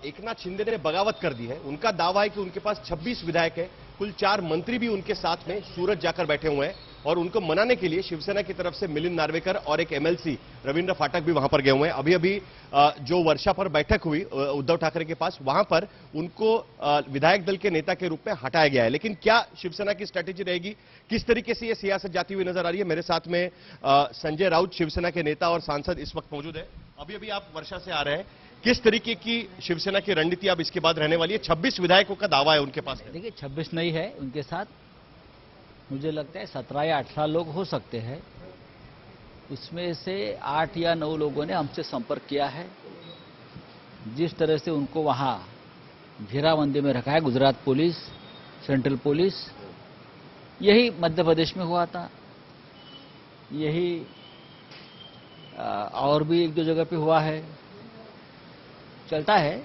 एकनाथ शिंदे ने बगावत कर दी है। उनका दावा है कि उनके पास 26 विधायक है, कुल 4 मंत्री भी उनके साथ में सूरत जाकर बैठे हुए हैं और उनको मनाने के लिए शिवसेना की तरफ से मिलिंद नार्वेकर और एक एमएलसी रविंद्र फाटक भी वहां पर गए हुए हैं। अभी अभी जो वर्षा पर बैठक हुई उद्धव ठाकरे के पास, वहां पर उनको विधायक दल के नेता के रूप में हटाया गया है। लेकिन क्या शिवसेना की स्ट्रैटेजी रहेगी, किस तरीके से यह सियासत जाती हुई नजर आ रही है? मेरे साथ में संजय राउत शिवसेना के नेता और सांसद इस वक्त मौजूद है। अभी अभी आप वर्षा से आ रहे हैं, किस तरीके की शिवसेना की रणनीति अब इसके बाद रहने वाली है? 26 विधायकों का दावा है उनके पास। देखिए 26 नहीं है उनके साथ, मुझे लगता है 17 या 18 लोग हो सकते हैं। उसमें से 8 या 9 लोगों ने हमसे संपर्क किया है। जिस तरह से उनको वहां घेराबंदी में रखा है गुजरात पुलिस, सेंट्रल पुलिस, यही मध्य प्रदेश में हुआ था, यही और भी 1-2 जगह पे हुआ है, चलता है।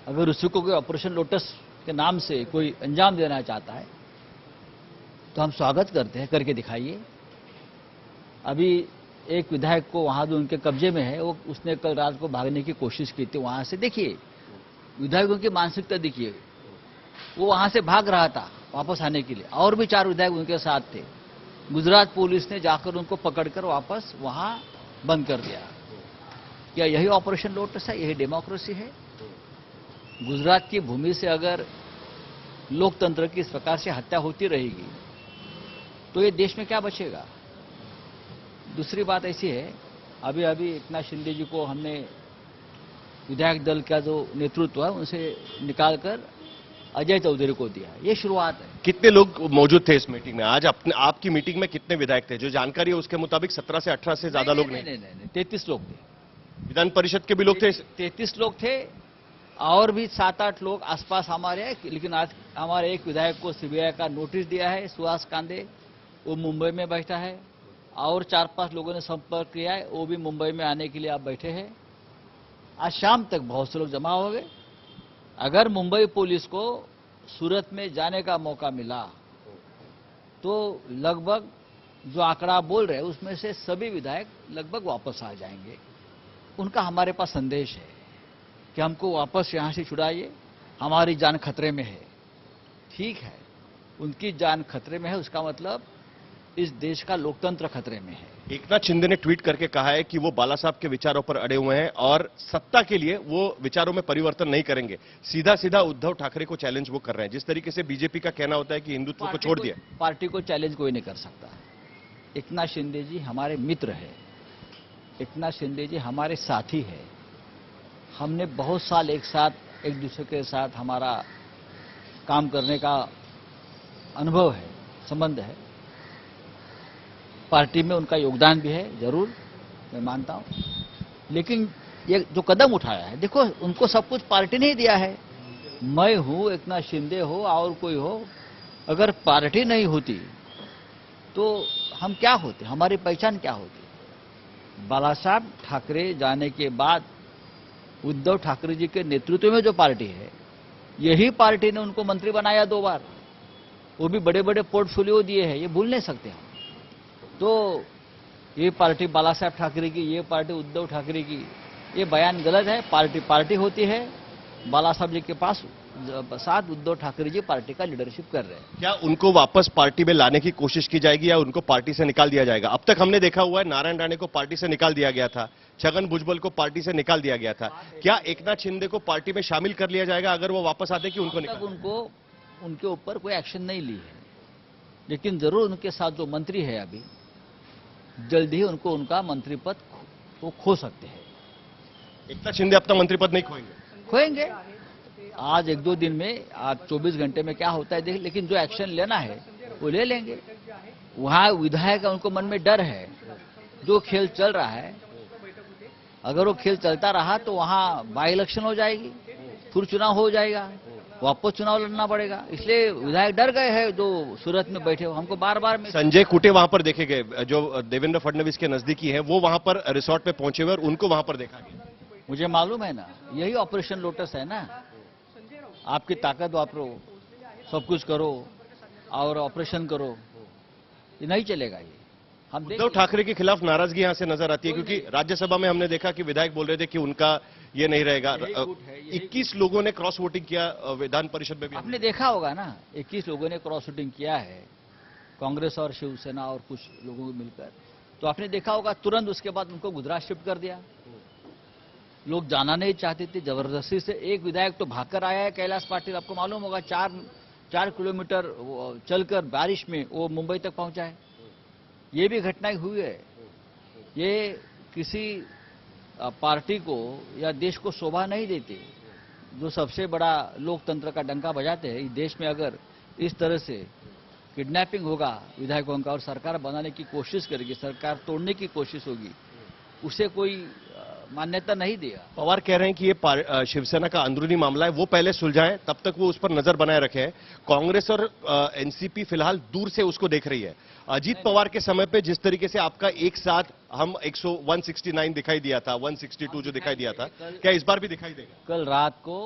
अगर उसी को कोई ऑपरेशन लोटस के नाम से कोई अंजाम देना चाहता है तो हम स्वागत करते हैं, करके दिखाइए। अभी एक विधायक को वहां जो उनके कब्जे में है, वो उसने कल रात को भागने की कोशिश की थी वहां से। देखिए विधायकों की मानसिकता देखिए, वो वहां से भाग रहा था वापस आने के लिए, और भी 4 विधायक उनके साथ थे। गुजरात पुलिस ने जाकर उनको पकड़कर वापस वहां बंद कर दिया। क्या यही ऑपरेशन लोटस है? यही डेमोक्रेसी है? गुजरात की भूमि से अगर लोकतंत्र की इस प्रकार से हत्या होती रहेगी तो ये देश में क्या बचेगा? दूसरी बात ऐसी है, अभी अभी एकनाथ शिंदे जी को हमने विधायक दल का जो नेतृत्व है उनसे निकालकर अजय चौधरी को दिया। ये शुरुआत है। कितने लोग मौजूद थे इस मीटिंग में? आज आपकी मीटिंग में कितने विधायक थे? जो जानकारी है उसके मुताबिक 17 से 18 से ज्यादा लोग नहीं। 33 लोग थे। विधान परिषद के भी लोग थे? 33 लोग थे और भी 7-8 लोग आसपास हमारे हैं। लेकिन आज हमारे एक विधायक को सीबीआई का नोटिस दिया है, सुहास कांदे, वो मुंबई में बैठा है, और 4-5 लोगों ने संपर्क किया है, वो भी मुंबई में आने के लिए आप बैठे हैं। आज शाम तक बहुत से लोग जमा हो गए। अगर मुंबई पुलिस को सूरत में जाने का मौका मिला तो लगभग जो आंकड़ा बोल रहे हैं उसमें से सभी विधायक लगभग वापस आ जाएंगे। उनका हमारे पास संदेश है कि हमको वापस यहां से छुड़ाइए, हमारी जान खतरे में है। ठीक है, उनकी जान खतरे में है, उसका मतलब इस देश का लोकतंत्र खतरे में है। एकनाथ शिंदे ने ट्वीट करके कहा है कि वो बाला साहब के विचारों पर अड़े हुए हैं और सत्ता के लिए वो विचारों में परिवर्तन नहीं करेंगे। सीधा सीधा उद्धव ठाकरे को चैलेंज वो कर रहे हैं। जिस तरीके से बीजेपी का कहना होता है कि हिंदुत्व को छोड़ दिया, पार्टी को चैलेंज कोई नहीं कर सकता। एकनाथ शिंदे जी हमारे मित्र है, एकनाथ शिंदे जी हमारे साथी है। हमने बहुत साल एक साथ एक दूसरे के साथ हमारा काम करने का अनुभव है, संबंध है। पार्टी में उनका योगदान भी है, जरूर मैं मानता हूं। लेकिन ये जो कदम उठाया है, देखो उनको सब कुछ पार्टी ने ही दिया है। मैं हूं, एकनाथ शिंदे हो और कोई हो, अगर पार्टी नहीं होती तो हम क्या होते, हमारी पहचान क्या होती? बाला साहब ठाकरे जाने के बाद उद्धव ठाकरे जी के नेतृत्व में जो पार्टी है, यही पार्टी ने उनको मंत्री बनाया 2 बार, वो भी बड़े बड़े पोर्टफोलियो दिए हैं, ये भूल नहीं सकते हम। तो ये पार्टी बाला साहब ठाकरे की, ये पार्टी उद्धव ठाकरे की, ये बयान गलत है। पार्टी पार्टी होती है। बाला साहब जी के पास साथ उद्धव ठाकरे जी पार्टी का लीडरशिप कर रहे हैं। क्या उनको वापस पार्टी में लाने की कोशिश की जाएगी या उनको पार्टी से निकाल दिया जाएगा? अब तक हमने देखा हुआ है नारायण राणे को पार्टी से निकाल दिया गया था, छगन भुजबल को पार्टी से निकाल दिया गया था। क्या एकनाथ शिंदे को पार्टी में शामिल कर लिया जाएगा अगर वो वापस आते कि उनको निकाल? उनको उनके ऊपर कोई एक्शन नहीं ली है, लेकिन जरूर उनके साथ जो मंत्री है अभी जल्द ही उनको उनका मंत्री पद वो खो सकते हैं। एकनाथ शिंदे अपना मंत्री पद नहीं खोएंगे। आज 1-2 दिन में, आज 24 घंटे में क्या होता है देख, लेकिन जो एक्शन लेना है वो ले लेंगे। वहां विधायक उनको मन में डर है। जो खेल चल रहा है, अगर वो खेल चलता रहा तो वहां बाई इलेक्शन हो जाएगी, फिर चुनाव हो जाएगा, वापस चुनाव लड़ना पड़ेगा। इसलिए विधायक डर गए हैं जो सूरत में बैठे हो। हमको बार-बार संजय कुटे वहां पर देखे गए, जो देवेंद्र फडणवीस के नजदीकी हैं, वो वहां पर रिसोर्ट पे पहुंचे हुए और उनको वहां पर देखा गया। मुझे मालूम है ना, यही ऑपरेशन लोटस है ना। आपकी ताकत वापरो, सब कुछ करो और ऑपरेशन करो, ये नहीं चलेगा। ये हम उद्धव ठाकरे के खिलाफ नाराजगी यहां से नजर आती है, क्योंकि राज्यसभा में हमने देखा कि विधायक बोल रहे थे कि उनका ये नहीं रहेगा। यही गुट है, यही 21 लोगों ने क्रॉस वोटिंग किया विधान परिषद में भी। आपने देखा होगा ना, 21 लोगों ने क्रॉस वोटिंग किया है, कांग्रेस और शिवसेना और कुछ लोगों को मिलकर। तो आपने देखा होगा तुरंत उसके बाद उनको गुजरात शिफ्ट कर दिया। लोग जाना नहीं चाहते थे, जबरदस्ती से। एक विधायक तो भागकर आया है, कैलाश पाटिल, आपको मालूम होगा, 4 किलोमीटर चलकर बारिश में वो मुंबई तक पहुंचा है। ये भी घटनाएं हुई है। ये किसी पार्टी को या देश को शोभा नहीं देती। जो सबसे बड़ा लोकतंत्र का डंका बजाते हैं, इस देश में अगर इस तरह से किडनैपिंग होगा विधायकों का और सरकार बनाने की कोशिश करेगी, सरकार तोड़ने की कोशिश होगी, उसे कोई मान्यता नहीं देगा। पवार कह रहे हैं कि ये शिवसेना का अंदरूनी मामला है, वो पहले सुलझाएं, तब तक वो उस पर नजर बनाए रखे हैं। कांग्रेस और एनसीपी फिलहाल दूर से उसको देख रही है। अजीत पवार के समय पे जिस तरीके से आपका एक साथ हम 169 दिखाई दिया था, 162 जो दिखाई दिया था, क्या इस बार भी दिखाई देगा? कल रात को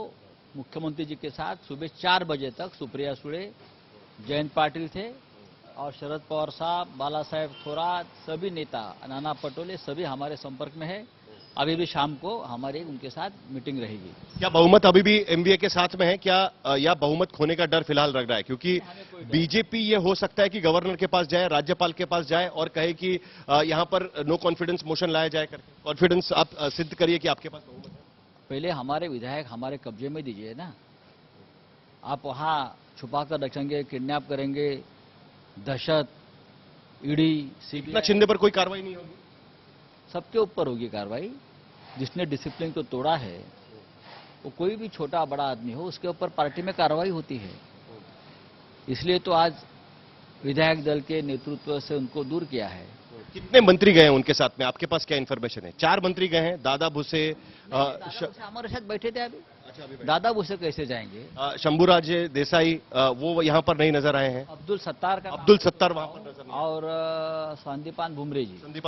मुख्यमंत्री जी के साथ सुबह 4 बजे तक सुप्रिया सुळे, जयंत पाटिल थे और शरद पवार साहब, बाला साहेब थोरात, सभी नेता, नाना पटोले, सभी हमारे संपर्क में है। अभी भी शाम को हमारी उनके साथ मीटिंग रहेगी। क्या बहुमत अभी भी एमवीए के साथ में है क्या, या बहुमत खोने का डर फिलहाल लग रहा है? क्योंकि बीजेपी ये हो सकता है कि गवर्नर के पास जाए, राज्यपाल के पास जाए और कहे कि यहां पर नो कॉन्फिडेंस मोशन लाया जाए करके। कॉन्फिडेंस आप सिद्ध करिए कि आपके पास बहुमत है। पहले हमारे विधायक हमारे कब्जे में दीजिए ना। आप वहां छुपा कर रखेंगे, किडनैप करेंगे, दहशत, ईडी, सीबीआई, शिंदे पर कोई कार्रवाई नहीं होगी? सबके ऊपर होगी कार्रवाई। जिसने डिसिप्लिन को तोड़ा है, वो कोई भी छोटा बड़ा आदमी हो, उसके ऊपर पार्टी में कार्रवाई होती है। इसलिए तो आज विधायक दल के नेतृत्व से उनको दूर किया है। कितने मंत्री गए हैं उनके साथ में, आपके पास क्या इन्फॉर्मेशन है? 4 मंत्री गए हैं, दादा भुसे हमारे साथ बैठे थे अभी। दादा भुसे कैसे जाएंगे? शंभूराज देसाई वो यहां पर नहीं नजर आए हैं। अब्दुल सत्तार वहां पर नजर नहीं। और संदीपान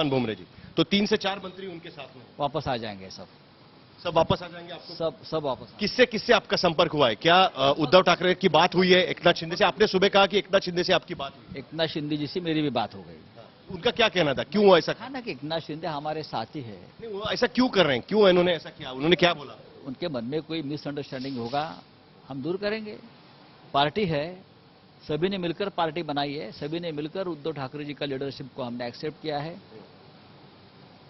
बुमरे जी। तो 3 से 4 मंत्री उनके साथ में वापस आ जाएंगे। सब वापस आ जाएंगे आपको? सब वापस। किससे आपका संपर्क हुआ है? क्या उद्धव ठाकरे की बात हुई है एकनाथ शिंदे से? आपने सुबह कहा कि एकनाथ शिंदे से आपकी बात हुई। एकनाथ शिंदे जी से मेरी भी बात हो गई। उनका क्या कहना था, क्यों ऐसा? ना कि एकनाथ शिंदे हमारे साथी है। नहीं, वो ऐसा क्यों कर रहे हैं, क्यों इन्होंने ऐसा किया, उन्होंने क्या बोला? उनके मन में कोई मिसअंडरस्टैंडिंग होगा, हम दूर करेंगे। पार्टी है, सभी ने मिलकर पार्टी बनाई है, सभी ने मिलकर उद्धव ठाकरे जी का लीडरशिप को हमने एक्सेप्ट किया है।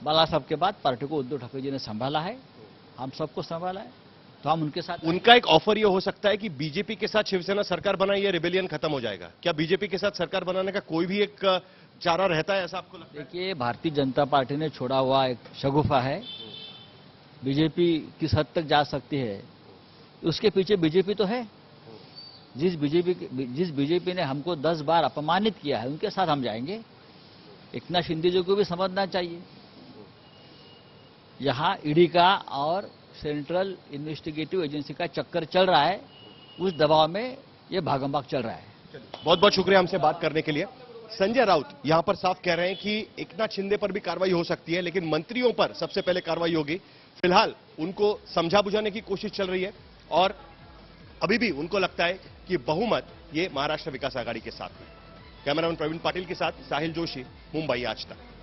बाला साहब के बाद पार्टी को उद्धव ठाकरे जी ने संभाला है, हम सबको संभाला है, तो हम उनके साथ। उनका एक ऑफर यह हो सकता है कि बीजेपी के साथ शिवसेना सरकार बनाए, ये रिबेलियन खत्म हो जाएगा। क्या बीजेपी के साथ सरकार बनाने का कोई भी एक चारा रहता है, ऐसा आपको लगता है? देखिए, भारतीय जनता पार्टी ने छोड़ा हुआ एक शगुफा है। बीजेपी किस हद तक जा सकती है, उसके पीछे बीजेपी तो है। जिस बीजेपी ने हमको 10 बार अपमानित किया है, उनके साथ हम जाएंगे। एकनाथ शिंदे जी को भी समझना चाहिए, यहां ईडी का और सेंट्रल इन्वेस्टिगेटिव एजेंसी का चक्कर चल रहा है, उस दबाव में ये भागम भाग चल रहा है। बहुत बहुत शुक्रिया हमसे बात करने के लिए। संजय राउत यहां पर साफ कह रहे हैं कि एकनाथ शिंदे पर भी कार्रवाई हो सकती है, लेकिन मंत्रियों पर सबसे पहले कार्रवाई होगी। फिलहाल उनको समझा बुझाने की कोशिश चल रही है और अभी भी उनको लगता है कि बहुमत ये महाराष्ट्र विकास आघाड़ी के साथ है। कैमरामैन प्रवीण पाटिल के साथ साहिल जोशी, मुंबई आज तक।